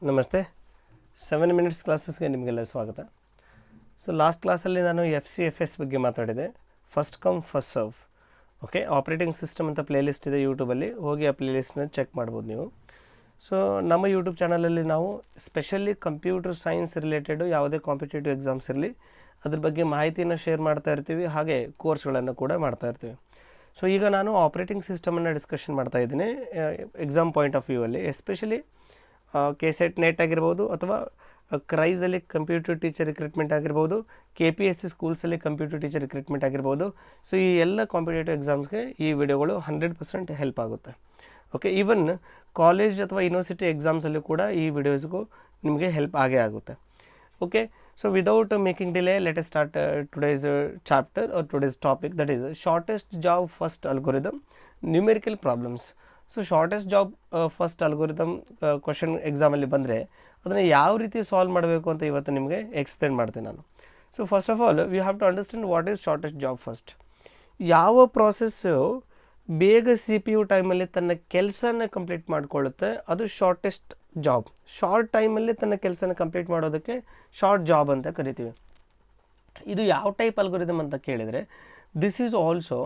ನಮಸ್ತೆ 7 ಮಿನಿಟ್ಸ್ ಕ್ಲಾಸಸ್ಗೆ ನಿಮಗೆಲ್ಲ ಸ್ವಾಗತ. ಸೊ ಲಾಸ್ಟ್ ಕ್ಲಾಸಲ್ಲಿ ನಾನು FCFS ಬಗ್ಗೆ ಮಾತಾಡಿದೆ. First come first serve. Okay, operating system ಅಂತ ಪ್ಲೇಲಿಸ್ಟ್ ಇದೆ ಯೂಟ್ಯೂಬಲ್ಲಿ, ಹೋಗಿ ಆ ಪ್ಲೇಲಿಸ್ಟ್ನ ಚೆಕ್ ಮಾಡ್ಬೋದು ನೀವು. ಸೊ ನಮ್ಮ ಯೂಟ್ಯೂಬ್ ಚಾನಲಲ್ಲಿ ನಾವು ಸ್ಪೆಷಲಿ ಕಂಪ್ಯೂಟರ್ ಸೈನ್ಸ್ ರಿಲೇಟೆಡು ಯಾವುದೇ ಕಾಂಪಿಟೇಟಿವ್ ಎಕ್ಸಾಮ್ಸ್ ಇರಲಿ ಅದ್ರ ಬಗ್ಗೆ ಮಾಹಿತಿನ ಶೇರ್ ಮಾಡ್ತಾ ಇರ್ತೀವಿ, ಹಾಗೆ ಕೋರ್ಸ್ಗಳನ್ನು ಕೂಡ ಮಾಡ್ತಾ ಇರ್ತೀವಿ. ಸೊ ಈಗ ನಾನು ಆಪ್ರೇಟಿಂಗ್ ಸಿಸ್ಟಮನ್ನು ಡಿಸ್ಕಷನ್ ಮಾಡ್ತಾ ಇದ್ದೀನಿ ಎಕ್ಸಾಮ್ ಪಾಯಿಂಟ್ ಆಫ್ ವ್ಯೂ ಅಲ್ಲಿ. ಎಸ್ಪೆಷಲಿ KCET ನೆಟ್ ಆಗಿರ್ಬೋದು, ಅಥವಾ ಕ್ರೈಸಲ್ಲಿ ಕಂಪ್ಯೂಟರ್ ಟೀಚರ್ ರಿಕ್ರೂಟ್ಮೆಂಟ್ ಆಗಿರ್ಬೋದು, KPSC ಸ್ಕೂಲ್ಸಲ್ಲಿ ಕಂಪ್ಯೂಟರ್ ಟೀಚರ್ ರಿಕ್ರೂಟ್ಮೆಂಟ್ ಆಗಿರ್ಬೋದು. ಸೊ ಈ ಎಲ್ಲ ಕಾಂಪಿಟೇಟಿವ್ ಎಕ್ಸಾಮ್ಸ್ಗೆ ಈ ವಿಡಿಯೋಗಳು 100% ಹೆಲ್ಪ್ ಆಗುತ್ತೆ. ಓಕೆ, ಈವನ್ ಕಾಲೇಜ್ ಅಥವಾ ಯೂನಿವರ್ಸಿಟಿ ಎಕ್ಸಾಮ್ಸಲ್ಲೂ ಕೂಡ ಈ ವಿಡಿಯೋಸ್ಗೂ ನಿಮಗೆ ಹೆಲ್ಪ್ ಆಗೇ ಆಗುತ್ತೆ. Okay, so without making delay, let us start today's chapter or today's topic, that is shortest job first algorithm, numerical problems. So shortest job first algorithm question ಎಕ್ಸಾಮಲ್ಲಿ ಬಂದರೆ ಅದನ್ನು ಯಾವ ರೀತಿ ಸಾಲ್ವ್ ಮಾಡಬೇಕು ಅಂತ ಇವತ್ತು ನಿಮಗೆ ಎಕ್ಸ್ಪ್ಲೇನ್ ಮಾಡ್ತೀನಿ ನಾನು. So first of all we have to understand what is shortest job first. ಯಾವ ಪ್ರಾಸೆಸ್ಸು ಬೇಗ CPU ಟೈಮಲ್ಲಿ ತನ್ನ ಕೆಲಸನ ಕಂಪ್ಲೀಟ್ ಮಾಡಿಕೊಳ್ಳುತ್ತೆ ಅದು ಶಾರ್ಟೆಸ್ಟ್ ಜಾಬ್. ಶಾರ್ಟ್ ಟೈಮಲ್ಲಿ ತನ್ನ ಕೆಲಸನ ಕಂಪ್ಲೀಟ್ ಮಾಡೋದಕ್ಕೆ ಶಾರ್ಟ್ ಜಾಬ್ ಅಂತ ಕರಿತೀವಿ. ಇದು ಯಾವ ಟೈಪ್ ಅಲ್ಗೋರಿದಮ್ ಅಂತ ಕೇಳಿದರೆ this is also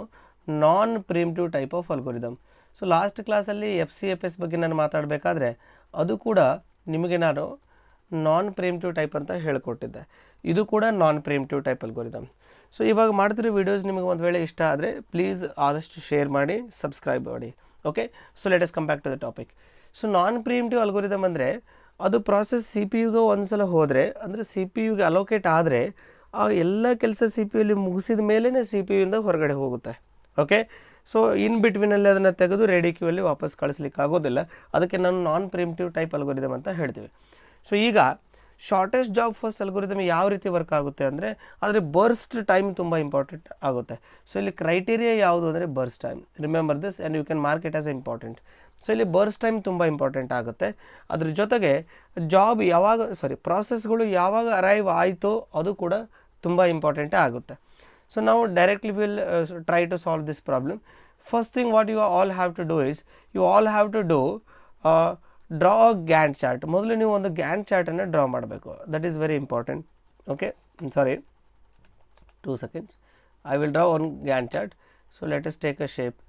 non primitive type of algorithm. So last ಕ್ಲಾಸಲ್ಲಿ FCFS ಬಗ್ಗೆ ನಾನು ಮಾತಾಡಬೇಕಾದ್ರೆ ಅದು ಕೂಡ ನಿಮಗೆ ನಾನು ನಾನ್ ಪ್ರಿಮಿಟಿವ್ ಟೈಪ್ ಅಂತ ಹೇಳಿಕೊಟ್ಟಿದ್ದೆ. ಇದು ಕೂಡ ನಾನ್ ಪ್ರಿಮಿಟಿವ್ ಟೈಪ್ ಅಲ್ಗೋರಿದಮ್. ಸೊ ಇವಾಗ ಮಾಡ್ತಿರೋ ವೀಡಿಯೋಸ್ ನಿಮಗೆ ಒಂದು ವೇಳೆ ಇಷ್ಟ ಆದರೆ ಪ್ಲೀಸ್ ಆದಷ್ಟು ಶೇರ್ ಮಾಡಿ, ಸಬ್ಸ್ಕ್ರೈಬ್ ಮಾಡಿ. Okay, so let us come back to the topic. So non primitive algorithm ಅಂದರೆ ಅದು ಪ್ರಾಸೆಸ್ CPU ಒಂದು ಸಲ ಹೋದರೆ, ಅಂದರೆ CPU ಅಲೋಕೇಟ್ ಆದರೆ ಆ ಎಲ್ಲ ಕೆಲಸ CPU ಅಲ್ಲಿ ಮುಗಿಸಿದ ಮೇಲೇ CPU ಇಂದ ಹೊರಗಡೆ ಹೋಗುತ್ತೆ. ಓಕೆ, ಸೊ ಇನ್ ಬಿಟ್ವೀನಲ್ಲಿ ಅದನ್ನು ತೆಗೆದು ರೆಡಿ ಕ್ಯೂ ಅಲ್ಲಿ ವಾಪಸ್ ಕಳಿಸ್ಲಿಕ್ಕೆ ಆಗೋದಿಲ್ಲ. ಅದಕ್ಕೆ ನಾನು ನಾನ್ ಪ್ರಿಮಿಟಿವ್ ಟೈಪ್ ಅಲ್ಗೋರಿದಮ್ ಅಂತ ಹೇಳ್ತೀವಿ. ಸೊ ಈಗ ಶಾರ್ಟೆಸ್ಟ್ ಜಾಬ್ ಫಸ್ಟ್ ಅಲ್ಗೋರಿದಮ್ ಯಾವ ರೀತಿ ವರ್ಕ್ ಆಗುತ್ತೆ ಅಂದರೆ ಆದರೆ ಬರ್ಸ್ಟ್ ಟೈಮ್ ತುಂಬ ಇಂಪಾರ್ಟೆಂಟ್ ಆಗುತ್ತೆ. ಸೊ ಇಲ್ಲಿ ಕ್ರೈಟೀರಿಯಾ ಯಾವುದು ಅಂದರೆ burst time. Remember this and you can mark it as important. So ಇಲ್ಲಿ ಬರ್ಸ್ಟ್ ಟೈಮ್ ತುಂಬ ಇಂಪಾರ್ಟೆಂಟ್ ಆಗುತ್ತೆ. ಅದ್ರ ಜೊತೆಗೆ ಜಾಬ್ ಪ್ರಾಸೆಸ್ಗಳು ಯಾವಾಗ ಅರೈವ್ ಆಯಿತೋ ಅದು ಕೂಡ ತುಂಬ ಇಂಪಾರ್ಟೆಂಟೇ ಆಗುತ್ತೆ. So now directly we will try to solve this problem. First thing what you all have to do is you all have to do draw a Gantt chart. ಮೊದಲು ನೀವು ಒಂದು Gantt chart ಅನ್ನು draw ಮಾಡಬೇಕು. That is very important. Okay, sorry, 2 seconds. I will draw one Gantt chart. So let us take a shape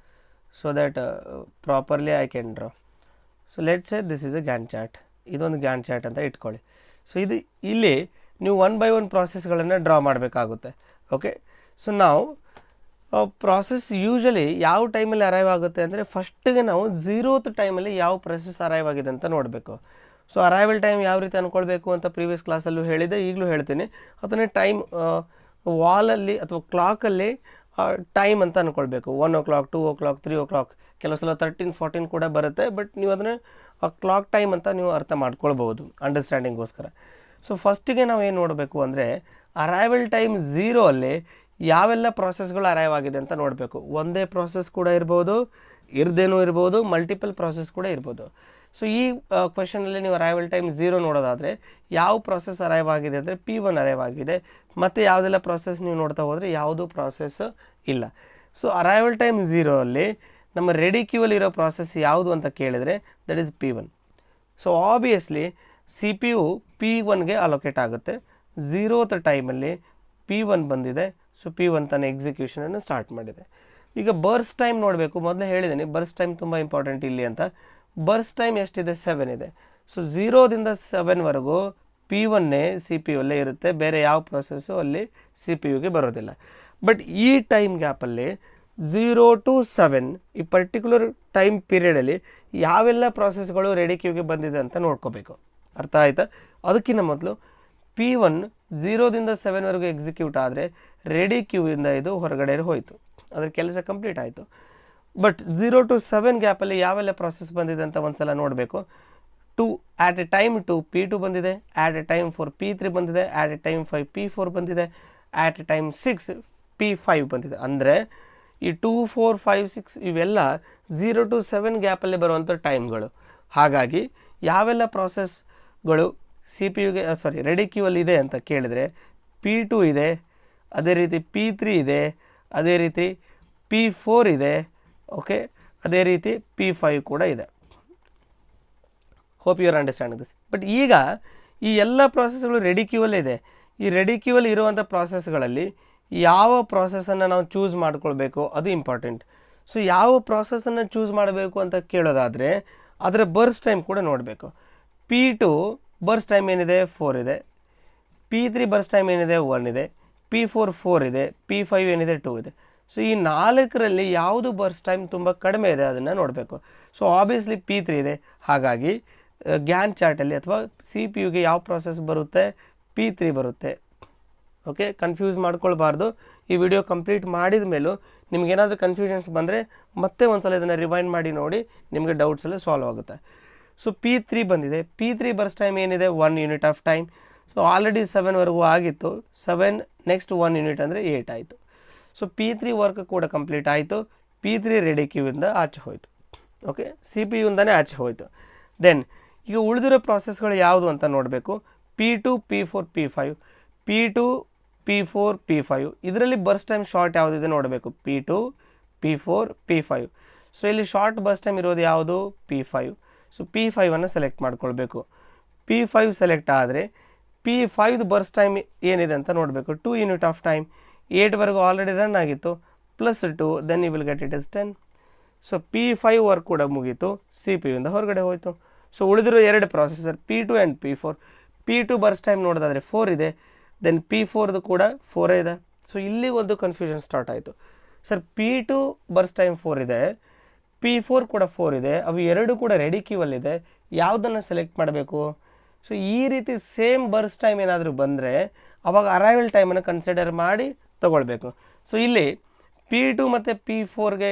so that properly I can draw. So let's say this is a Gantt chart. ಇದೊಂದು Gantt chart ಅಂತ ಇಟ್ಕೊಳ್ಳಿ. So ಇದು ಇಲ್ಲಿ ನೀವು 1 by 1 ಪ್ರಾಸೆಸ್ಗಳನ್ನು draw ಮಾಡಬೇಕಾಗುತ್ತೆ. Okay, so ನಾವು process usually ಯಾವ ಟೈಮಲ್ಲಿ ಅರೈವ್ ಆಗುತ್ತೆ ಅಂದರೆ ಫಸ್ಟಿಗೆ ನಾವು 0th ಟೈಮಲ್ಲಿ ಯಾವ ಪ್ರೊಸೆಸ್ ಅರೈವ್ ಆಗಿದೆ ಅಂತ ನೋಡಬೇಕು. ಸೊ ಅರೈವಲ್ ಟೈಮ್ ಯಾವ ರೀತಿ ಅಂದ್ಕೊಳ್ಬೇಕು ಅಂತ ಪ್ರೀವಿಯಸ್ ಕ್ಲಾಸಲ್ಲೂ ಹೇಳಿದೆ, ಈಗಲೂ ಹೇಳ್ತೀನಿ. ಅದನ್ನೇ ಟೈಮ್ ವಾಲಲ್ಲಿ ಅಥವಾ ಕ್ಲಾಕಲ್ಲಿ ಟೈಮ್ ಅಂತ ಅಂದ್ಕೊಳ್ಬೇಕು. 1 o'clock, 2 o'clock, 3 o'clock, ಕೆಲವು ಸಲ 13, 14 ಕೂಡ ಬರುತ್ತೆ. ಬಟ್ ನೀವು ಅದನ್ನು ಕ್ಲಾಕ್ ಟೈಮ್ ಅಂತ ನೀವು ಅರ್ಥ ಮಾಡ್ಕೊಳ್ಬೋದು ಅಂಡರ್ಸ್ಟ್ಯಾಂಡಿಂಗ್ಗೋಸ್ಕರ. ಸೊ ಫಸ್ಟಿಗೆ ನಾವು ಏನು ನೋಡಬೇಕು ಅಂದರೆ ಅರೈವಲ್ ಟೈಮ್ 0 ಅಲ್ಲಿ ಯಾವೆಲ್ಲ ಪ್ರಾಸೆಸ್ಗಳು ಅರೈವ್ ಆಗಿದೆ ಅಂತ ನೋಡಬೇಕು. ಒಂದೇ ಪ್ರಾಸೆಸ್ ಕೂಡ ಇರ್ಬೋದು, ಇರದೇನೂ ಇರ್ಬೋದು, ಮಲ್ಟಿಪಲ್ ಪ್ರಾಸೆಸ್ ಕೂಡ ಇರ್ಬೋದು. ಸೊ ಈ ಕ್ವೆಶನಲ್ಲಿ ನೀವು ಅರೈವಲ್ ಟೈಮ್ 0 ನೋಡೋದಾದರೆ ಯಾವ ಪ್ರಾಸೆಸ್ ಅರೈವ್ ಆಗಿದೆ ಅಂದರೆ P1 ಅರೈವ್ ಆಗಿದೆ. ಮತ್ತು ಯಾವುದೆಲ್ಲ ಪ್ರಾಸೆಸ್ ನೀವು ನೋಡ್ತಾ ಹೋದರೆ ಯಾವುದೂ ಪ್ರಾಸೆಸ್ ಇಲ್ಲ. ಸೊ ಅರೈವಲ್ ಟೈಮ್ 0 ಅಲ್ಲಿ ನಮ್ಮ ರೆಡಿ ಕ್ಯೂವಲ್ಲಿ ಇರೋ ಪ್ರಾಸೆಸ್ ಯಾವುದು ಅಂತ ಕೇಳಿದರೆ that is P1. So obviously CPU P1ಗೆ ಅಲೋಕೇಟ್ ಆಗುತ್ತೆ. 0th ಟೈಮಲ್ಲಿ P1 ಬಂದಿದೆ. ಸೊ P1 ತನ್ನ ಎಕ್ಸಿಕ್ಯೂಷನನ್ನು ಸ್ಟಾರ್ಟ್ ಮಾಡಿದೆ. ಈಗ ಬರ್ಸ್ಟ್ ಟೈಮ್ ನೋಡಬೇಕು. ಮೊದಲೇ ಹೇಳಿದ್ದೀನಿ ಬರ್ಸ್ಟ್ ಟೈಮ್ ತುಂಬ ಇಂಪಾರ್ಟೆಂಟ್ ಇಲ್ಲಿ ಅಂತ. ಬರ್ಸ್ಟ್ ಟೈಮ್ ಎಷ್ಟಿದೆ? 7 ಇದೆ. ಸೊ 0ದಿಂದ 7ವರೆಗೂ P1ನೇ CPU ಅಲ್ಲೇ ಇರುತ್ತೆ, ಬೇರೆ ಯಾವ ಪ್ರೊಸೆಸ್ಸು ಅಲ್ಲಿ CPUಗೆ ಬರೋದಿಲ್ಲ. ಬಟ್ ಈ ಟೈಮ್ ಗ್ಯಾಪಲ್ಲಿ 0 to 7 ಈ ಪರ್ಟಿಕ್ಯುಲರ್ ಟೈಮ್ ಪೀರಿಯಡಲ್ಲಿ ಯಾವೆಲ್ಲ ಪ್ರಾಸೆಸ್ಗಳು ರೆಡಿ ಕ್ಯೂಗೆ ಬಂದಿದೆ ಅಂತ ನೋಡ್ಕೋಬೇಕು. ಅರ್ಥ ಆಯಿತಾ? ಅದಕ್ಕಿಂತ ಮೊದಲು P1 0ದಿಂದ 7ವರೆಗೂ ಎಕ್ಸಿಕ್ಯೂಟ್ ಆದರೆ ರೆಡಿ ಕ್ಯೂವಿಂದ ಇದು ಹೊರಗಡೆ ಹೋಯಿತು, ಅದರ ಕೆಲಸ ಕಂಪ್ಲೀಟ್ ಆಯಿತು. ಬಟ್ 0 to 7 ಗ್ಯಾಪಲ್ಲಿ ಯಾವೆಲ್ಲ ಪ್ರಾಸೆಸ್ ಬಂದಿದೆ ಅಂತ ಒಂದು ಸಲ ನೋಡಬೇಕು. ಆ್ಯಟ್ ಎ ಟೈಮ್ 2 P2 ಬಂದಿದೆ, ಆ್ಯಟ್ ಎ ಟೈಮ್ 4 P3 ಬಂದಿದೆ, ಆ್ಯಟ್ ಎ ಟೈಮ್ 5 P4 ಬಂದಿದೆ, ಆ್ಯಟ್ ಎ ಟೈಮ್ 6 P5 ಬಂದಿದೆ. ಅಂದರೆ ಈ 2, 4, 5, 6 ಇವೆಲ್ಲ 0 to 7 ಗ್ಯಾಪಲ್ಲಿ ಬರುವಂಥ ಟೈಮ್ಗಳು. ಹಾಗಾಗಿ ಯಾವೆಲ್ಲ ಪ್ರಾಸೆಸ್ಗಳು CPUಗೆ ರೆಡಿ ಕ್ಯೂವಲ್ಲಿ ಇದೆ ಅಂತ ಕೇಳಿದರೆ P2 ಇದೆ, ಅದೇ ರೀತಿ P3 ಇದೆ, ಅದೇ ರೀತಿ P4 ಇದೆ. ಓಕೆ, ಅದೇ ರೀತಿ P5 ಕೂಡ ಇದೆ. Hope you are understanding this. But ಈಗ ಈ ಎಲ್ಲ ಪ್ರಾಸೆಸ್ಗಳು ರೆಡಿ ಕ್ಯೂವಲ್ ಇದೆ. ಈ ರೆಡಿ ಕ್ಯೂವಲ್ ಇರುವಂಥ ಪ್ರಾಸೆಸ್ಗಳಲ್ಲಿ ಯಾವ ಪ್ರಾಸೆಸನ್ನು ನಾವು ಚೂಸ್ ಮಾಡ್ಕೊಳ್ಬೇಕು ಅದು ಇಂಪಾರ್ಟೆಂಟ್. ಸೊ ಯಾವ ಪ್ರಾಸೆಸನ್ನು ಚೂಸ್ ಮಾಡಬೇಕು ಅಂತ ಕೇಳೋದಾದರೆ ಅದರ ಬರ್ಸ್ಟ್ ಟೈಮ್ ಕೂಡ ನೋಡಬೇಕು. P2 ಬರ್ಸ್ಟ್ ಟೈಮ್ ಏನಿದೆ 4 ಇದೆ, P3 ಬರ್ಸ್ಟ್ ಟೈಮ್ ಏನಿದೆ 1 ಇದೆ, P4 4 ಇದೆ, P5 ಏನಿದೆ 2 ಇದೆ. ಸೊ ಈ 4ರಲ್ಲಿ ಯಾವುದು ಬರ್ಸ್ಟ್ ಟೈಮ್ ತುಂಬ ಕಡಿಮೆ ಇದೆ ಅದನ್ನು ನೋಡಬೇಕು. ಸೊ ಆಬ್ವಿಯಸ್ಲಿ P3 ಇದೆ. ಹಾಗಾಗಿ ಗ್ಯಾನ್ ಚಾರ್ಟಲ್ಲಿ ಅಥವಾ CPU ಯಾವ ಪ್ರಾಸೆಸ್ ಬರುತ್ತೆ, P3 ಬರುತ್ತೆ. ಓಕೆ, ಕನ್ಫ್ಯೂಸ್ ಮಾಡ್ಕೊಳ್ಬಾರ್ದು. ಈ ವಿಡಿಯೋ ಕಂಪ್ಲೀಟ್ ಮಾಡಿದ ಮೇಲೂ ನಿಮಗೇನಾದರೂ ಕನ್ಫ್ಯೂಷನ್ಸ್ ಬಂದರೆ ಮತ್ತೆ ಒಂದು ಸಲ ಇದನ್ನು ರಿವೈಂಡ್ ಮಾಡಿ ನೋಡಿ, ನಿಮಗೆ ಡೌಟ್ಸ್ ಎಲ್ಲ ಸಾಲ್ವ್ ಆಗುತ್ತೆ. ಸೊ P3 ಬಂದಿದೆ. P3 ಬರ್ಸ್ಟ್ ಟೈಮ್ ಏನಿದೆ 1 unit of time. So already 7ವರೆಗೂ ಆಗಿತ್ತು. 7 ನೆಕ್ಸ್ಟ್ 1 ಯೂನಿಟ್ ಅಂದರೆ 8 ಆಯಿತು. ಸೊ P3 ವರ್ಕ್ ಕೂಡ ಕಂಪ್ಲೀಟ್ ಆಯಿತು. P3 ರೆಡಿ ಕ್ಯೂವಿಂದ ಆಚೆ ಹೋಯಿತು. ಓಕೆ, CPU ಆಚೆ ಹೋಯಿತು. ದೆನ್ ಈಗ ಉಳಿದಿರೋ ಪ್ರಾಸೆಸ್ಗಳು ಯಾವುದು ಅಂತ ನೋಡಬೇಕು. P2 P4 P5, P2 P4 P5 ಇದರಲ್ಲಿ ಬರ್ಸ್ಟ್ ಟೈಮ್ ಶಾರ್ಟ್ ಯಾವುದಿದೆ ನೋಡಬೇಕು. P2 P4 P5. ಸೊ ಇಲ್ಲಿ ಶಾರ್ಟ್ ಬರ್ಸ್ಟ್ ಟೈಮ್ ಇರೋದು ಯಾವುದು, P5. ಸೊ P5ಅನ್ನು ಸೆಲೆಕ್ಟ್ ಮಾಡ್ಕೊಳ್ಬೇಕು. P5 ಸೆಲೆಕ್ಟ್ ಆದರೆ P5 ಬರ್ಸ್ಟ್ ಟೈಮ್ ಏನಿದೆ ಅಂತ ನೋಡಬೇಕು. 2 ಯೂನಿಟ್ ಆಫ್ ಟೈಮ್. 8ವರೆಗೂ ಆಲ್ರೆಡಿ ರನ್ ಆಗಿತ್ತು, plus 2, then you will get it is 10. So P5 work ಕೂಡ ಮುಗೀತು, CPU ಹೊರಗಡೆ ಹೋಯಿತು. ಸೊ ಉಳಿದಿರೋ 2 processor P2 and P4. P2 burst time ನೋಡೋದಾದರೆ 4 ಇದೆ, ದೆನ್ P4 ಕೂಡ 4 ಇದೆ. ಸೊ ಇಲ್ಲಿ ಒಂದು ಕನ್ಫ್ಯೂಷನ್ ಸ್ಟಾರ್ಟ್ ಆಯಿತು. ಸರ್ P2 ಬರ್ಸ್ಟ್ ಟೈಮ್ 4 ಇದೆ, P4 ಕೂಡ 4 ಇದೆ, ಅವು ಎರಡು ಕೂಡ ರೆಡಿ ಕ್ಯೂವಲ್ಲಿದೆ, ಯಾವುದನ್ನು ಸೆಲೆಕ್ಟ್ ಮಾಡಬೇಕು? ಸೊ ಈ ರೀತಿ ಸೇಮ್ ಬರ್ಸ್ಟ್ ಟೈಮ್ ಏನಾದರೂ ಬಂದರೆ ಅವಾಗ ಅರೈವಲ್ ಟೈಮನ್ನು ಕನ್ಸಿಡರ್ ಮಾಡಿ ತೊಗೊಳ್ಬೇಕು. ಸೊ ಇಲ್ಲಿ P2 ಮತ್ತು P4ಗೆ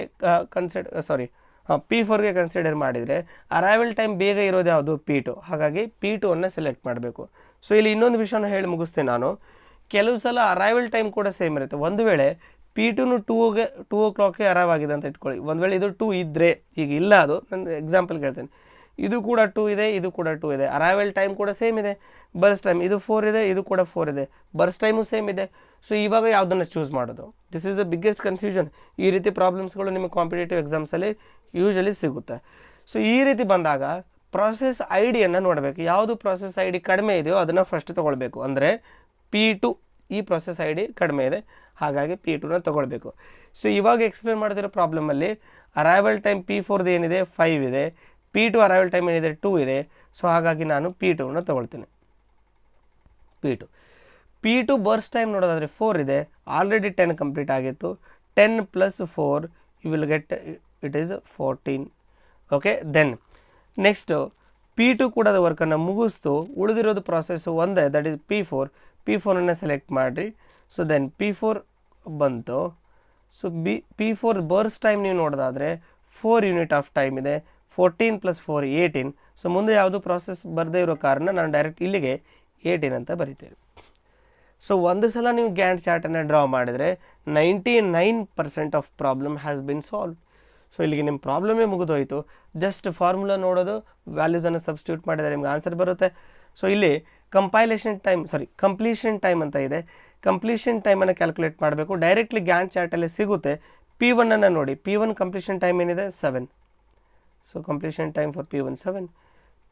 P4ಗೆ ಕನ್ಸಿಡರ್ ಮಾಡಿದರೆ ಅರೈವಲ್ ಟೈಮ್ ಬೇಗ ಇರೋದು ಯಾವುದು, P2. ಹಾಗಾಗಿ P2ಅನ್ನು ಸೆಲೆಕ್ಟ್ ಮಾಡಬೇಕು. ಸೊ ಇಲ್ಲಿ ಇನ್ನೊಂದು ವಿಷಯನ ಹೇಳಿ ಮುಗಿಸ್ತೇನೆ ನಾನು. ಕೆಲವು ಸಲ ಅರೈವಲ್ ಟೈಮ್ ಕೂಡ ಸೇಮ್ ಇರುತ್ತೆ. ಒಂದು ವೇಳೆ P2 2 o'clockಗೆ ಅರೈವ್ ಆಗಿದೆ ಅಂತ ಇಟ್ಕೊಳ್ಳಿ. ಒಂದು ವೇಳೆ ಇದು 2 ಇದ್ದರೆ, ಈಗ ಇಲ್ಲ, ಅದು ನಾನು ಎಕ್ಸಾಂಪಲ್ಗೆ ಹೇಳ್ತೇನೆ. ಇದು ಕೂಡ 2 ಇದೆ, ಇದು ಕೂಡ 2 ಇದೆ, ಅರೈವಲ್ ಟೈಮ್ ಕೂಡ ಸೇಮ್ ಇದೆ. ಬರ್ಸ್ಟ್ ಟೈಮ್ ಇದು 4 ಇದೆ, ಇದು ಕೂಡ 4 ಇದೆ, ಬರ್ಸ್ಟ್ ಟೈಮು ಸೇಮ್ ಇದೆ. ಸೊ ಇವಾಗ ಯಾವುದನ್ನು ಚೂಸ್ ಮಾಡೋದು? This is the biggest confusion. ಈ ರೀತಿ ಪ್ರಾಬ್ಲಮ್ಸ್ಗಳು ನಿಮಗೆ ಕಾಂಪಿಟೇಟಿವ್ ಎಕ್ಸಾಮ್ಸಲ್ಲಿ ಯೂಶಲಿ ಸಿಗುತ್ತೆ. ಸೊ ಈ ರೀತಿ ಬಂದಾಗ ಪ್ರಾಸೆಸ್ ಐ ಡಿಯನ್ನು ನೋಡಬೇಕು. ಯಾವುದು ಪ್ರಾಸೆಸ್ ಐ ಡಿ ಕಡಿಮೆ ಇದೆಯೋ ಅದನ್ನು ಫಸ್ಟ್ ತೊಗೊಳ್ಬೇಕು. ಅಂದರೆ P2 ಈ ಪ್ರಾಸೆಸ್ ಐ ಡಿ ಕಡಿಮೆ ಇದೆ, ಹಾಗಾಗಿ P2ನ ತೊಗೊಳ್ಬೇಕು. ಸೊ ಇವಾಗ ಎಕ್ಸ್ಪ್ಲೇನ್ ಮಾಡ್ತಿರೋ ಪ್ರಾಬ್ಲಮಲ್ಲಿ ಅರೈವಲ್ ಟೈಮ್ P4 ಏನಿದೆ 5 ಇದೆ, P2 ಅರೈವಲ್ ಟೈಮ್ ಏನಿದೆ 2 ಇದೆ. ಸೊ ಹಾಗಾಗಿ ನಾನು P2ನ ತೊಗೊಳ್ತೀನಿ. P2 ಬರ್ಸ್ಟ್ ಟೈಮ್ ನೋಡೋದಾದರೆ 4 ಇದೆ, ಆಲ್ರೆಡಿ 10 ಕಂಪ್ಲೀಟ್ ಆಗಿತ್ತು. 10 + 4 you will get it is 14. Okay, then next P2 ಕೂಡ ಅದು ವರ್ಕನ್ನು ಮುಗಿಸ್ತು. ಉಳಿದಿರೋದು ಪ್ರಾಸೆಸ್ಸು ಒಂದೇ, ದಟ್ ಈಸ್ P4ಅನ್ನು ಸೆಲೆಕ್ಟ್ ಮಾಡಿರಿ. ಸೊ ದೆನ್ P4 ಬಂತು. ಸೊ P4 ಬರ್ಸ್ಟ್ ಟೈಮ್ ನೀವು ನೋಡೋದಾದರೆ 4 ಯೂನಿಟ್ ಆಫ್ ಟೈಮ್ ಇದೆ. 14 + 4 18. ಸೊ ಮುಂದೆ ಯಾವುದು ಪ್ರಾಸೆಸ್ ಬರದೇ ಇರೋ ಕಾರಣ ನಾನು ಡೈರೆಕ್ಟ್ ಇಲ್ಲಿಗೆ 18 ಅಂತ ಬರಿತೇನೆ. ಸೊ ಒಂದು ಸಲ ನೀವು ಗ್ಯಾಂಟ್ ಚಾರ್ಟನ್ನು ಡ್ರಾ ಮಾಡಿದರೆ 99% of problem has been solve. So ಇಲ್ಲಿಗೆ ನಿಮ್ಮ ಪ್ರಾಬ್ಲಮೇ ಮುಗಿದೋಯಿತು. ಜಸ್ಟ್ ಫಾರ್ಮುಲಾ ನೋಡೋದು, ವ್ಯಾಲ್ಯೂಸನ್ನು ಸಬ್ಸ್ಟಿಟ್ಯೂಟ್ ಮಾಡಿದರೆ ನಿಮ್ಗೆ ಆನ್ಸರ್ ಬರುತ್ತೆ. ಸೊ ಇಲ್ಲಿ ಕಂಪ್ಲೀಷನ್ ಟೈಮ್ ಅಂತ ಇದೆ. ಕಂಪ್ಲೀಷನ್ ಟೈಮನ್ನು ಕ್ಯಾಲ್ಕುಲೇಟ್ ಮಾಡಬೇಕು. ಡೈರೆಕ್ಟ್ಲಿ ಗ್ಯಾಂಟ್ ಚಾರ್ಟಲ್ಲಿ ಸಿಗುತ್ತೆ. P1ಅನ್ನು ನೋಡಿ. P1 ಕಂಪ್ಲೀಷನ್ ಟೈಮ್ ಏನಿದೆ 7. So completion time for P1 7.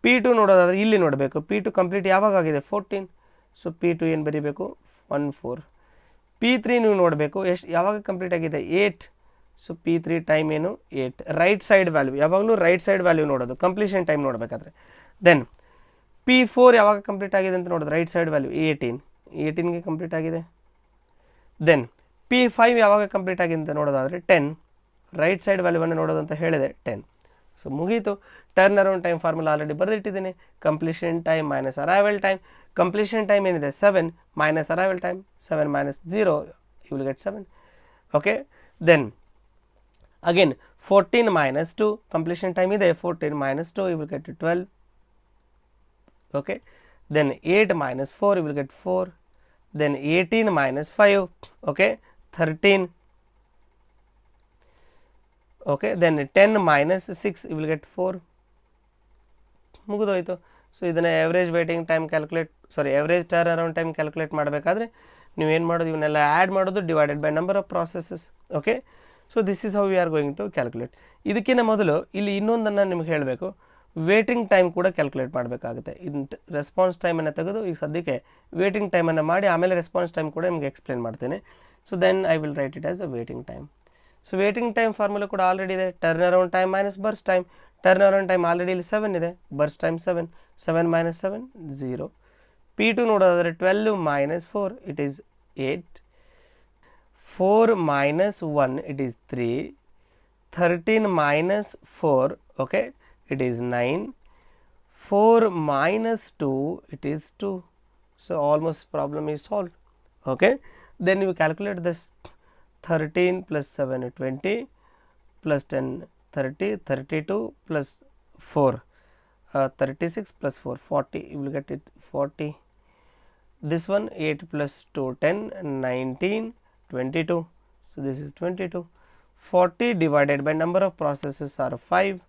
P2 ನೋಡೋದಾದರೆ ಇಲ್ಲಿ ನೋಡಬೇಕು. P2 ಕಂಪ್ಲೀಟ್ ಯಾವಾಗ ಆಗಿದೆ 14. ಸೊ P2 ಏನು ಬರೀಬೇಕು 14. P3 ನೀವು ನೋಡಬೇಕು, ಯಾವಾಗ ಕಂಪ್ಲೀಟ್ ಆಗಿದೆ 8. ಸೊ P3 ಟೈಮ್ ಏನು 8. ರೈಟ್ ಸೈಡ್ ವ್ಯಾಲ್ಯೂ, ಯಾವಾಗಲೂ ರೈಟ್ ಸೈಡ್ ವ್ಯಾಲ್ಯೂ ನೋಡೋದು ಕಂಪ್ಲೀಷನ್ ಟೈಮ್ ನೋಡಬೇಕಾದ್ರೆ. ದೆನ್ P4 ಯಾವಾಗ ಕಂಪ್ಲೀಟ್ ಆಗಿದೆ ಅಂತ ನೋಡೋದು, ರೈಟ್ ಸೈಡ್ ವ್ಯಾಲ್ಯೂ 18ಗೆ ಕಂಪ್ಲೀಟ್ ಆಗಿದೆ. ದೆನ್ P5 ಯಾವಾಗ ಕಂಪ್ಲೀಟ್ ಆಗಿದೆ ಅಂತ ನೋಡೋದಾದರೆ 10. ರೈಟ್ ಸೈಡ್ ವ್ಯಾಲ್ಯೂವನ್ನು ನೋಡೋದು ಅಂತ ಹೇಳಿದೆ 10. ಸೊ ಮುಗೀತು. Turn around time formula already ಬರೆದಿಟ್ಟಿದ್ದೀನಿ. Completion time minus arrival time. Completion time ಏನಿದೆ 7 minus arrival time. 7 - 0 you will get 7. Okay, then again 14 - 2 completion time ಇದೆ. 14 - 2 you will get 12. Okay, then 8 - 4 you will get 4. Then 18 - 5, okay 13. Okay, then 10 - 6 you will get 4. ಮುಗಿದೋಯ್ತು. So ಇದನ್ನು average average turn around time calculate ಮಾಡಬೇಕಾದ್ರೆ ನೀವೇನು ಮಾಡೋದು, ಇವನ್ನೆಲ್ಲ add ಮಾಡೋದು, divided by number of processes. Okay, so this is how we are going to calculate. ಇದಕ್ಕಿಂತ ಮೊದಲು ಇಲ್ಲಿ ಇನ್ನೊಂದನ್ನು ನಿಮ್ಗೆ ಹೇಳಬೇಕು. ವೇಟಿಂಗ್ ಟೈಮ್ ಕೂಡ ಕ್ಯಾಲ್ಕುಲೇಟ್ ಮಾಡಬೇಕಾಗುತ್ತೆ. ರೆಸ್ಪಾನ್ಸ್ ಟೈಮನ್ನು ತೆಗೆದು ಈಗ ಸದ್ಯಕ್ಕೆ ವೇಟಿಂಗ್ ಟೈಮನ್ನು ಮಾಡಿ ಆಮೇಲೆ ರೆಸ್ಪಾನ್ಸ್ ಟೈಮ್ ಕೂಡ ನಿಮಗೆ ಎಕ್ಸ್ಪ್ಲೇನ್ ಮಾಡ್ತೇನೆ. So then I will write it as a waiting time. So waiting time formula ಕೂಡ ಆಲ್ರೆಡಿ ಇದೆ. Turn around time minus burst time. Turn around time already ಇಲ್ಲಿ 7 ಇದೆ, ಬರ್ಸ್ಟ್ ಟೈಮ್ 7, 7 ಮೈನಸ್ 7 0. P2 ನೋಡೋದಾದರೆ 12 minus 4 it is 8, 4 minus 1 it is 3, 13 minus 4, okay, it is 9, 4 minus 2, it is 2. So almost problem is solved. Okay, then you calculate this. 13 plus 7 20 plus 10 30, 32 plus 4 36 plus 4 40, you will get it 40. This one 8 plus 2 10 19 22, so this is 22. 40 divided by number of processes are 5,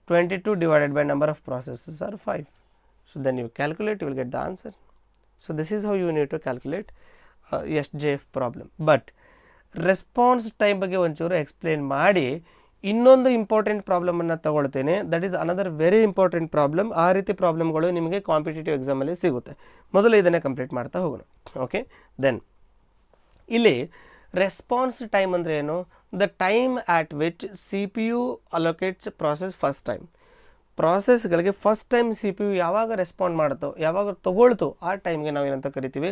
22 divided by number of processes are 5. So then you calculate, you will get the answer. So this is how you need to calculate SJF problem. But response time ಬಗ್ಗೆ ಒಂಚೂರು explain ಮಾಡಿ ಇನ್ನೊಂದು important ಪ್ರಾಬ್ಲಮನ್ನು ತಗೊಳ್ತೇನೆ. That is another very important problem. ಆ ರೀತಿ ಪ್ರಾಬ್ಲಮ್ಗಳು ನಿಮಗೆ ಕಾಂಪಿಟೇಟಿವ್ ಎಕ್ಸಾಮಲ್ಲಿ ಸಿಗುತ್ತೆ. ಮೊದಲು ಇದನ್ನೇ ಕಂಪ್ಲೀಟ್ ಮಾಡ್ತಾ ಹೋಗೋಣ. ಓಕೆ, ದೆನ್ ಇಲ್ಲಿ ರೆಸ್ಪಾನ್ಸ್ ಟೈಮ್ ಅಂದರೆ ಏನು? The time at which CPU allocates process first time. ಪ್ರಾಸೆಸ್ಗಳಿಗೆ ಫಸ್ಟ್ ಟೈಮ್ CPU ಯಾವಾಗ ರೆಸ್ಪಾಂಡ್ ಮಾಡುತ್ತೋ, ಯಾವಾಗ ತಗೊಳ್ತೋ ಆ ಟೈಮ್ಗೆ ನಾವು ಏನಂತ ಕರಿತೀವಿ?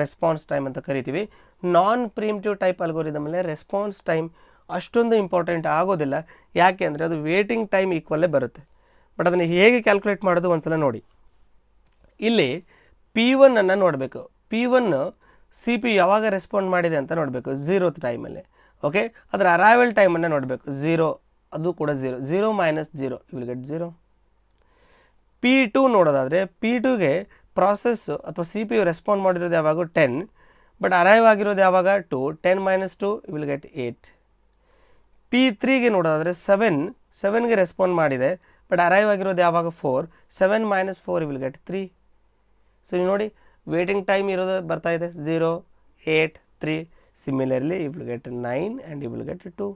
ರೆಸ್ಪಾನ್ಸ್ ಟೈಮ್ ಅಂತ ಕರಿತೀವಿ. ನಾನ್ ಪ್ರಿಮಿಟಿವ್ ಟೈಪ್ ಅಲ್ಗೋರಿದಮಲ್ಲಿ ರೆಸ್ಪಾನ್ಸ್ ಟೈಮ್ ಅಷ್ಟೊಂದು ಇಂಪಾರ್ಟೆಂಟ್ ಆಗೋದಿಲ್ಲ. ಯಾಕೆ ಅಂದರೆ ಅದು ವೇಟಿಂಗ್ ಟೈಮ್ ಈಕ್ವಲ್ಲೇ ಬರುತ್ತೆ. ಬಟ್ ಅದನ್ನು ಹೇಗೆ ಕ್ಯಾಲ್ಕುಲೇಟ್ ಮಾಡೋದು ಒಂದ್ಸಲ ನೋಡಿ. ಇಲ್ಲಿ P1 ಅನ್ನು ನೋಡಬೇಕು. P1 CPU ಯಾವಾಗ ರೆಸ್ಪಾಂಡ್ ಮಾಡಿದೆ ಅಂತ ನೋಡಬೇಕು, 0th ಟೈಮಲ್ಲಿ. ಓಕೆ, ಅದರ ಅರೈವಲ್ ಟೈಮನ್ನು ನೋಡಬೇಕು, 0, ಅದು ಕೂಡ 0, 0 minus 0 you will get 0. P2 ನೋಡೋದಾದರೆ P2ಗೆ ಪ್ರಾಸೆಸ್ ಅಥವಾ CPU ರೆಸ್ಪಾಂಡ್ ಮಾಡಿರೋದು ಯಾವಾಗ 10, ಬಟ್ ಅರೈವ್ ಆಗಿರೋದು ಯಾವಾಗ 2, 10 ಮೈನಸ್ 2 ಯು ವಿಲ್ ಗೆಟ್ 8. P3ಗೆ ನೋಡೋದಾದರೆ 7ಗೆ ರೆಸ್ಪಾಂಡ್ ಮಾಡಿದೆ, ಬಟ್ ಅರೈವ್ ಆಗಿರೋದು ಯಾವಾಗ 4, 7 ಮೈನಸ್ 4 ಯು ವಿಲ್ ಗೆಟ್ 3. ಸೊ ನೀವು ನೋಡಿ ವೇಟಿಂಗ್ ಟೈಮ್ ಇರೋದು ಬರ್ತಾ ಇದೆ 0, 8, 3. Similarly, you will get 9 and you will get 2.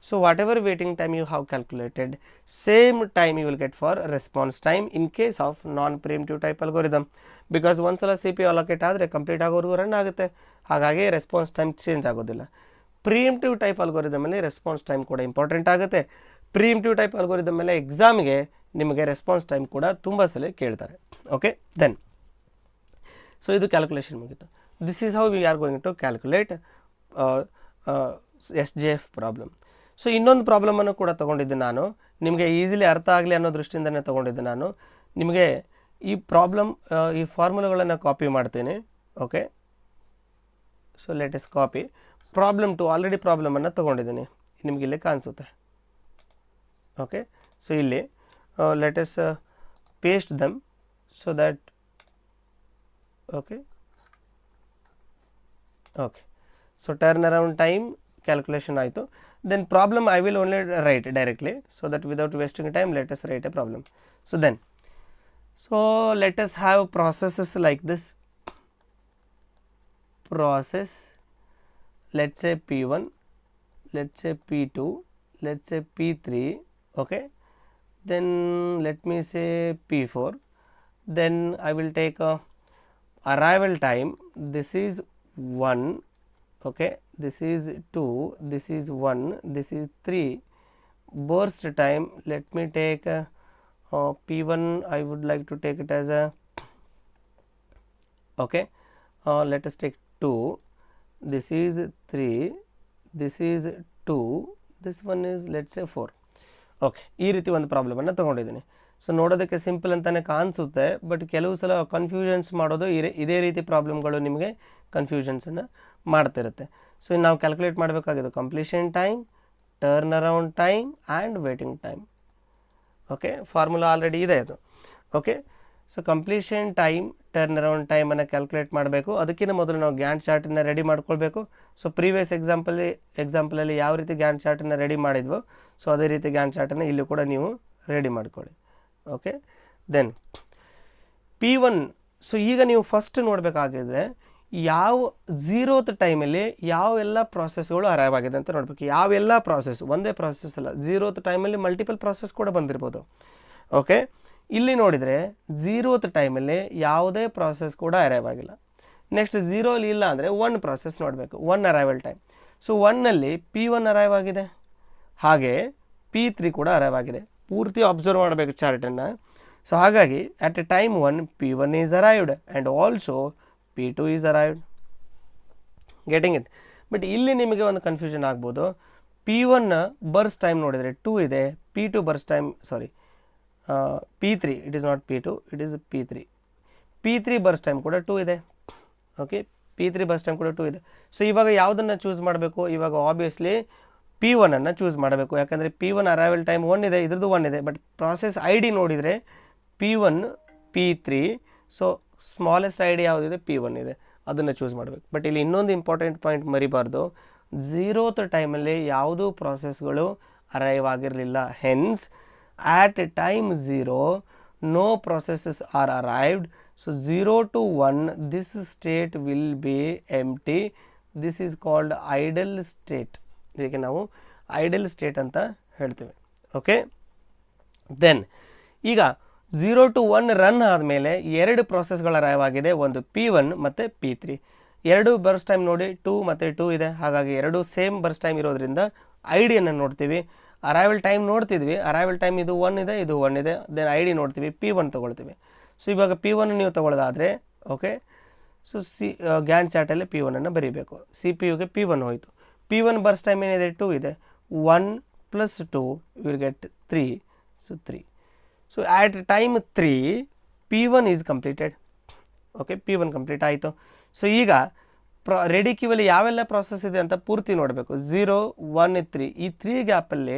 So whatever waiting time you have calculated, same time you will get for response time in case of non-preemptive type algorithm. Because once a CPU allocate ಆದರೆ complete ಆಗೋವರೆಗೂ run ಆಗುತ್ತೆ, ಹಾಗಾಗಿ response time change ಆಗೋದಿಲ್ಲ. ಪ್ರಿಎಂಪ್ಟಿವ್ type ಅಲ್ಗೋರಿದಮಲ್ಲಿ response time ಕೂಡ important ಆಗುತ್ತೆ. ಪ್ರಿಎಂಪ್ಟಿವ್ type algorithm ಮೇಲೆ ಎಕ್ಸಾಮ್ಗೆ ನಿಮಗೆ ರೆಸ್ಪಾನ್ಸ್ ಟೈಮ್ ಕೂಡ ತುಂಬ ಸಲ ಕೇಳ್ತಾರೆ. ಓಕೆ, ದೆನ್ ಸೊ ಇದು ಕ್ಯಾಲ್ಕುಲೇಷನ್ ಮುಗಿತು. This is how we are going to calculate SJF problem. So ಇನ್ನೊಂದು ಪ್ರಾಬ್ಲಮನ್ನು ಕೂಡ ತೊಗೊಂಡಿದ್ದೆ ನಾನು, ನಿಮಗೆ ಈಸಿಲಿ ಅರ್ಥ ಆಗಲಿ ಅನ್ನೋ ದೃಷ್ಟಿಯಿಂದನೇ ತೊಗೊಂಡಿದ್ದೆ ನಾನು. ನಿಮಗೆ ಈ ಪ್ರಾಬ್ಲಮ್ ಈ ಫಾರ್ಮುಲಾಗಳನ್ನು ಕಾಪಿ ಮಾಡ್ತೇನೆ. Okay, so let us copy problem 2. Already ಪ್ರಾಬ್ಲಮನ್ನು ತೊಗೊಂಡಿದ್ದೀನಿ, ನಿಮಗೆ ಇಲ್ಲಿ ಕಾಣಿಸುತ್ತೆ. ಓಕೆ, ಸೊ ಇಲ್ಲಿ let us paste them so that okay. So turn around time calculation ಆಯಿತು. Then problem I will only write directly so that without wasting time let us write a problem. So let us have processes like this. Process, let's say P1, let's say P2, let's say P3. Okay, then let me say P4. Then I will take a arrival time, this is 1, okay, this is 2, this is 1, this is 3. Burst time, let me take P1, I would like to take it as a, okay, let us take 2, this is 3, this is 2, this one is let's say 4. Okay, ಈ ರೀತಿ ಒಂದು ಪ್ರಾಬ್ಲಮನ್ನು ತೊಗೊಂಡಿದ್ದೀನಿ. So ನೋಡೋದಕ್ಕೆ simple ಅಂತಲೇ ಕಾಣಿಸುತ್ತೆ, but ಕೆಲವು ಸಲ confusions ಮಾಡೋದು ಇದೇ ರೀತಿ ಪ್ರಾಬ್ಲಮ್ಗಳು ನಿಮಗೆ ಕನ್ಫ್ಯೂಷನ್ಸನ್ನು ಮಾಡ್ತಿರುತ್ತೆ. ಸೊ ನಾವು ಕ್ಯಾಲ್ಕುಲೇಟ್ ಮಾಡಬೇಕಾಗಿದ್ದು completion time, turn around time and waiting time. Okay, formula already ಇದೆ ಅದು. Okay, so completion time, turn around ಟೈಮನ್ನು ಕ್ಯಾಲ್ಕುಲೇಟ್ ಮಾಡಬೇಕು. ಅದಕ್ಕಿಂತ ಮೊದಲು ನಾವು ಗ್ಯಾಂಟ್ ಚಾರ್ಟನ್ನು ರೆಡಿ ಮಾಡ್ಕೊಳ್ಬೇಕು. ಸೊ ಪ್ರೀವಿಯಸ್ ಎಕ್ಸಾಂಪಲಲ್ಲಿ ಯಾವ ರೀತಿ ಗ್ಯಾಂಟ್ ಚಾರ್ಟನ್ನು ರೆಡಿ ಮಾಡಿದ್ವೋ ಸೊ ಅದೇ ರೀತಿ ಗ್ಯಾಂಟ್ ಚಾರ್ಟನ್ನು ಇಲ್ಲಿ ಕೂಡ ನೀವು ರೆಡಿ ಮಾಡ್ಕೊಳ್ಳಿ. Okay, then P1. ಸೊ ಈಗ ನೀವು ಫಸ್ಟ್ ನೋಡಬೇಕಾಗಿದೆ ಯಾವ 0th ಟೈಮಲ್ಲಿ ಯಾವೆಲ್ಲ ಪ್ರಾಸೆಸ್ಗಳು ಅರೈವ್ ಆಗಿದೆ ಅಂತ ನೋಡಬೇಕು. ಯಾವೆಲ್ಲ ಪ್ರಾಸೆಸ್, ಒಂದೇ ಪ್ರಾಸೆಸ್ ಅಲ್ಲ, 0th ಟೈಮಲ್ಲಿ ಮಲ್ಟಿಪಲ್ ಪ್ರಾಸೆಸ್ ಕೂಡ ಬಂದಿರ್ಬೋದು. ಓಕೆ, ಇಲ್ಲಿ ನೋಡಿದರೆ 0th ಟೈಮಲ್ಲಿ ಯಾವುದೇ ಪ್ರಾಸೆಸ್ ಕೂಡ ಅರೈವ್ ಆಗಿಲ್ಲ. ನೆಕ್ಸ್ಟ್ 0 ಇಲ್ಲ ಅಂದರೆ 1 ಪ್ರಾಸೆಸ್ ನೋಡಬೇಕು, 1 ಅರೈವಲ್ ಟೈಮ್. ಸೊ 1ನಲ್ಲಿ P1 ಅರೈವ್ ಆಗಿದೆ, ಹಾಗೆ P3 ಕೂಡ ಅರೈವ್ ಆಗಿದೆ. ಪೂರ್ತಿ ಅಬ್ಸರ್ವ್ ಮಾಡಬೇಕು ಚಾರ್ಟನ್ನು. ಸೊ ಹಾಗಾಗಿ at a time 1 P1 is arrived and also P2 is arrived. Getting it? But ಇಲ್ಲಿ ನಿಮಗೆ ಒಂದು ಕನ್ಫ್ಯೂಷನ್ ಆಗ್ಬೋದು. P1 ಬರ್ಸ್ ಟೈಮ್ ನೋಡಿದರೆ 2 ಇದೆ, P2 burst time P3, it is not P2, it is P3 burst time ಕೂಡ 2 ಇದೆ. Okay, P3 burst time ಕೂಡ 2 ಇದೆ. ಸೊ ಇವಾಗ ಯಾವುದನ್ನು ಚೂಸ್ ಮಾಡಬೇಕು? ಇವಾಗ ಆಬ್ವಿಯಸ್ಲಿ P1 ಚೂಸ್ ಮಾಡಬೇಕು, ಯಾಕಂದರೆ P1 ಅರೈವಲ್ ಟೈಮ್ 1 ಇದೆ, ಇದ್ರದ್ದು 1 ಇದೆ. ಬಟ್ ಪ್ರಾಸೆಸ್ ಐ ಡಿ ನೋಡಿದರೆ P1 P3, so smallest I D ಯಾವುದಿದೆ? P1 ಇದೆ, ಅದನ್ನು ಚೂಸ್ ಮಾಡಬೇಕು. ಬಟ್ ಇಲ್ಲಿ ಇನ್ನೊಂದು ಇಂಪಾರ್ಟೆಂಟ್ ಪಾಯಿಂಟ್ ಮರಿಬಾರ್ದು, 0th ಟೈಮಲ್ಲಿ ಯಾವುದೂ ಪ್ರಾಸೆಸ್ಗಳು ಅರೈವ್ ಆಗಿರಲಿಲ್ಲ. Hence at a time 0 no processes are arrived. So 0 to 1 this state will be empty. This is called idle state. ಇದಕ್ಕೆ ನಾವು ಐಡಲ್ ಸ್ಟೇಟ್ ಅಂತ ಹೇಳ್ತೀವಿ. ಓಕೆ, ದೆನ್ ಈಗ 0 to 1 ರನ್ ಆದಮೇಲೆ 2 ಪ್ರಾಸೆಸ್ಗಳು ಅರೈವ್ ಆಗಿದೆ, ಒಂದು P1 ಮತ್ತು P3. 2 ಬರ್ಸ್ ಟೈಮ್ ನೋಡಿ 2 ಮತ್ತು 2 ಇದೆ, ಹಾಗಾಗಿ 2 ಸೇಮ್ ಬರ್ಸ್ ಟೈಮ್ ಇರೋದ್ರಿಂದ ಐ ಡಿಯನ್ನು ನೋಡ್ತೀವಿ. ಅರೈವಲ್ ಟೈಮ್ ನೋಡ್ತಿದ್ವಿ, ಅರೈವಲ್ ಟೈಮ್ ಇದು 1 ಇದೆ, ಇದು 1 ಇದೆ. ದೆನ್ ಐ ಡಿ ನೋಡ್ತೀವಿ, P1 ತೊಗೊಳ್ತೀವಿ. ಸೊ ಇವಾಗ P1 ನೀವು ತೊಗೊಳ್ಳೋದಾದರೆ ಓಕೆ, ಸೊ ಗ್ಯಾಂಟ್ ಚಾರ್ಟಲ್ಲಿ P1 ಬರೀಬೇಕು. CPU P1 ಹೋಯಿತು. P1 ಬರ್ಸ್ ಟೈಮ್ ಏನಿದೆ? 2 ಇದೆ. 1 + 2 will get 3. So 3. So at time 3 P1 is completed. Okay, P1 complete ಆಯಿತು. ಸೊ ಈಗ ರೆಡಿ ಕ್ಯೂವಲ್ಲಿ ಯಾವೆಲ್ಲ ಪ್ರಾಸೆಸ್ ಇದೆ ಅಂತ ಪೂರ್ತಿ ನೋಡಬೇಕು. 0, 1, 3 ಈ 3 ಗ್ಯಾಪಲ್ಲಿ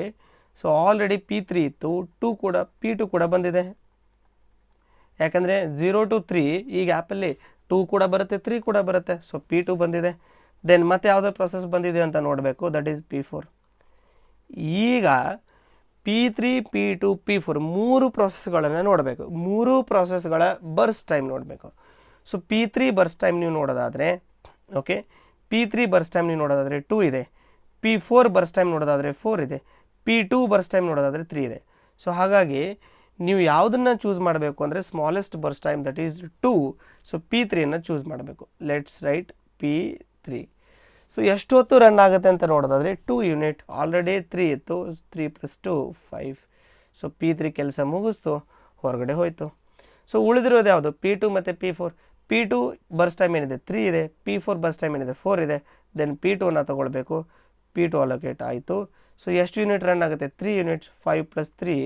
ಸೊ ಆಲ್ರೆಡಿ P3 ಇತ್ತು, P2 ಕೂಡ ಬಂದಿದೆ. ಯಾಕಂದರೆ 0 to 3 ಈ ಗ್ಯಾಪಲ್ಲಿ 2 ಕೂಡ ಬರುತ್ತೆ, 3 ಕೂಡ ಬರುತ್ತೆ. ಸೊ P2 ಬಂದಿದೆ. ದೆನ್ ಮತ್ತೆ ಯಾವುದೇ ಪ್ರೊಸೆಸ್ ಬಂದಿದೆ ಅಂತ ನೋಡಬೇಕು, ದಟ್ ಈಸ್ P4. ಈಗ P3, P2, P4 3 ಪ್ರಾಸೆಸ್ಗಳನ್ನು ನೋಡಬೇಕು. 3 ಪ್ರಾಸೆಸ್ಗಳ ಬರ್ಸ್ ಟೈಮ್ ನೋಡಬೇಕು. ಸೊ P3 ಬರ್ಸ್ ಟೈಮ್ ನೀವು ನೋಡೋದಾದರೆ ಓಕೆ, P3 ಬರ್ಸ್ ಟೈಮ್ ನೀವು ನೋಡೋದಾದರೆ 2 ಇದೆ. P4 ಬರ್ಸ್ ಟೈಮ್ ನೋಡೋದಾದರೆ 4 ಇದೆ. P2 ಬರ್ಸ್ ಟೈಮ್ ನೋಡೋದಾದರೆ 3 ಇದೆ. ಸೊ ಹಾಗಾಗಿ ನೀವು ಯಾವುದನ್ನು ಚೂಸ್ ಮಾಡಬೇಕು ಅಂದರೆ smallest burst time that is 2. So P3 choose ಮಾಡಬೇಕು. Let's write P3. ಸೊ ಎಷ್ಟು ಹೊತ್ತು ರನ್ ಆಗುತ್ತೆ ಅಂತ ನೋಡೋದಾದರೆ 2 ಯೂನಿಟ್. ಆಲ್ರೆಡಿ 3 ಇತ್ತು, 3 + 2 5. ಸೊ P3 ಕೆಲಸ ಮುಗಿಸ್ತು, ಹೊರಗಡೆ ಹೋಯಿತು. ಸೊ ಉಳಿದಿರೋದು ಯಾವುದು? P2 ಮತ್ತು P4. P2 ಬರ್ಸ್ ಟೈಮ್ ಏನಿದೆ? 3 ಇದೆ. P4 ಬರ್ಸ್ ಟೈಮ್ ಏನಿದೆ? 4 ಇದೆ. ದೆನ್ P2 ತೊಗೊಳ್ಬೇಕು. P2 ಅಲೋಕೇಟ್ ಆಯಿತು. ಸೊ ಎಷ್ಟು ಯೂನಿಟ್ ರನ್ ಆಗುತ್ತೆ? 3 ಯೂನಿಟ್ಸ್. 5 + 3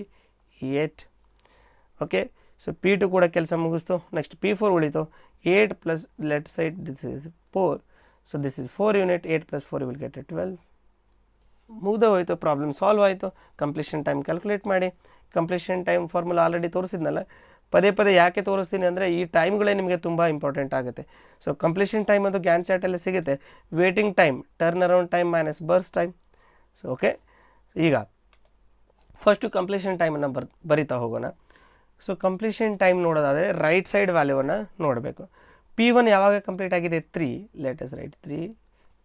8. ಓಕೆ, ಸೊ P2 ಕೂಡ ಕೆಲಸ ಮುಗಿಸ್ತು. ನೆಕ್ಸ್ಟ್ P4 ಉಳಿತು. 8 + left side this is 4. So this is 4 unit. 8 + 4 will get 12. ಮುಗ್ದು ಹೋಯಿತು, ಪ್ರಾಬ್ಲಮ್ ಸಾಲ್ವ್ ಆಯಿತು. ಕಂಪ್ಲೀಷನ್ ಟೈಮ್ ಕ್ಯಾಲ್ಕುಲೇಟ್ ಮಾಡಿ. ಕಂಪ್ಲೀಷನ್ ಟೈಮ್ ಫಾರ್ಮುಲಾ ಆಲ್ರೆಡಿ ತೋರಿಸಿದ್ನಲ್ಲ. ಪದೇ ಪದೇ ಯಾಕೆ ತೋರಿಸ್ತೀನಿ ಅಂದರೆ ಈ ಟೈಮ್ಗಳೇ ನಿಮಗೆ ತುಂಬ ಇಂಪಾರ್ಟೆಂಟ್ ಆಗುತ್ತೆ. ಸೊ ಕಂಪ್ಲೀಷನ್ ಟೈಮ್ ಅದು ಗ್ಯಾಂಟ್ ಚಾರ್ಟಲ್ಲಿ ಸಿಗುತ್ತೆ. Waiting time, turn around time minus burst time. So okay, ಈಗ ಫಸ್ಟು ಕಂಪ್ಲೀಷನ್ ಟೈಮನ್ನು ಬರಿತಾ ಹೋಗೋಣ. ಸೊ ಕಂಪ್ಲೀಷನ್ ಟೈಮ್ ನೋಡೋದಾದರೆ ರೈಟ್ ಸೈಡ್ ವ್ಯಾಲ್ಯೂವನ್ನು ನೋಡಬೇಕು. P1 ಯಾವಾಗ ಕಂಪ್ಲೀಟ್ ಆಗಿದೆ? 3. Let us right 3.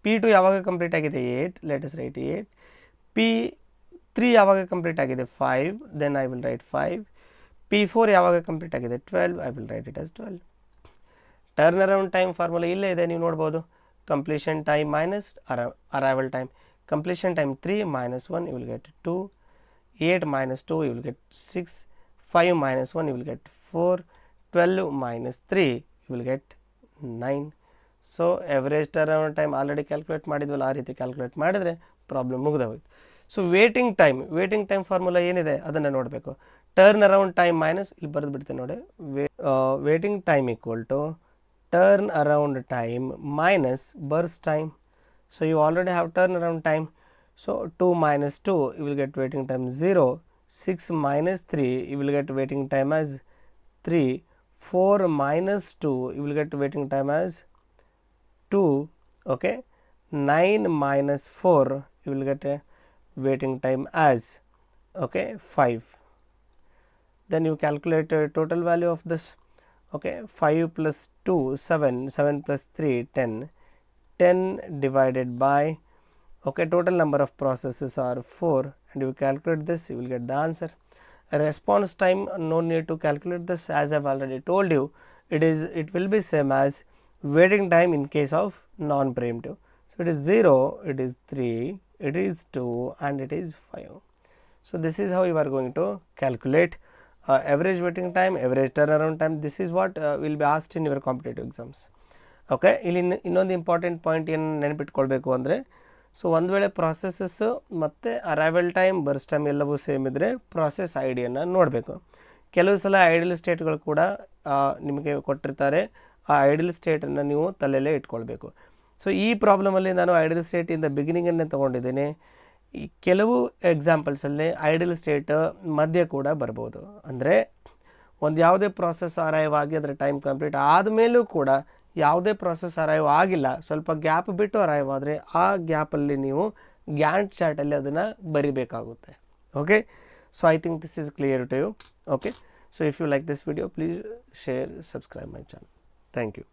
P2 ಯಾವಾಗ ಕಂಪ್ಲೀಟ್ ಆಗಿದೆ? 8. Let us right 8. P3 ಯಾವಾಗ ಕಂಪ್ಲೀಟ್ ಆಗಿದೆ? 5. Then I will right 5. P4 ಯಾವಾಗ ಕಂಪ್ಲೀಟ್ ಆಗಿದೆ? 12. I will write it as 12. Turn around time formula ಇಲ್ಲೇ ಇದೆ, ನೀವು ನೋಡ್ಬೋದು. Completion time minus arrival time. Completion time 3 - 1 you will get 2. 8 - 2 you will get 6. 5 - 1 you will get 4. 12 - 3 you will get 9. So average turn time already calculate ಮಾಡಿದ್ವಲ್ಲ, ಆ ರೀತಿ calculate ಮಾಡಿದರೆ problem ಮುಗಿದ ಹೋಯ್ತು. ಸೊ ವೇಟಿಂಗ್ ಟೈಮ್ ಫಾರ್ಮುಲಾ ಏನಿದೆ ಅದನ್ನು ನೋಡಬೇಕು. Turn around time minus ಇಲ್ಲಿ ಬರೆದು ಬಿಡ್ತೇನೆ ನೋಡಿ. Waiting time equal to turn around time minus burst time. So you already have turn around time. So 2 - 2 you will get waiting time 0. 6 - 3 you will get waiting time as 3. 4 - 2 you will get waiting time as 2. Okay, 9 - 4 you will get a waiting time as 5. Then you calculate a total value of this. Okay, 5 + 2 7. 7 + 3 10. 10 divided by total number of processes are 4, and you calculate this, you will get the answer. response time, no need to calculate this, as I have already told you. It will be same as waiting time in case of non preemptive. So it is 0, it is 3, it is 2, and it is 5. So this is how you are going to calculate average waiting time, average turnaround time. This is what will be asked in your competitive exams. Okay, ಇಲ್ಲಿ ಇನ್ನೊಂದು important point ಏನು ನೆನಪಿಟ್ಕೊಳ್ಬೇಕು ಅಂದರೆ, so ಒಂದು ವೇಳೆ ಪ್ರಾಸೆಸಸ್ಸು ಮತ್ತು arrival time, burst time ಎಲ್ಲವೂ same ಇದ್ದರೆ process I ಡಿಯನ್ನು ನೋಡಬೇಕು. ಕೆಲವು ಸಲ ಐಡಲ್ ಸ್ಟೇಟ್ಗಳು ಕೂಡ ನಿಮಗೆ ಕೊಟ್ಟಿರ್ತಾರೆ. ಆ ಐಡಲ್ ಸ್ಟೇಟನ್ನು ನೀವು ತಲೆಯಲ್ಲೇ ಇಟ್ಕೊಳ್ಬೇಕು. ಸೊ ಈ ಪ್ರಾಬ್ಲಮಲ್ಲಿ ನಾನು ಐಡಲ್ ಸ್ಟೇಟ್ ಇಂದ ಬಿಗಿನಿಂಗನ್ನೇ ತೊಗೊಂಡಿದ್ದೀನಿ. ಈ ಕೆಲವು ಎಕ್ಸಾಂಪಲ್ಸಲ್ಲಿ ಐಡಲ್ ಸ್ಟೇಟ್ ಮಧ್ಯೆ ಕೂಡ ಬರ್ಬೋದು. ಅಂದರೆ ಒಂದು ಯಾವುದೇ ಪ್ರಾಸೆಸ್ ಅರೈವ್ ಆಗಿ ಅದರ ಟೈಮ್ ಕಂಪ್ಲೀಟ್ ಆದಮೇಲೂ ಕೂಡ ಯಾವುದೇ ಪ್ರಾಸೆಸ್ ಅರೈವ್ ಆಗಿಲ್ಲ, ಸ್ವಲ್ಪ ಗ್ಯಾಪ್ ಬಿಟ್ಟು ಅರೈವ್ ಆದರೆ ಆ ಗ್ಯಾಪಲ್ಲಿ ನೀವು ಗ್ಯಾಂಟ್ ಚಾರ್ಟಲ್ಲಿ ಅದನ್ನು ಬರಿಬೇಕಾಗುತ್ತೆ. Okay, so I think this is clear to you. Okay, so if you like this video, please share, subscribe my channel. Thank you.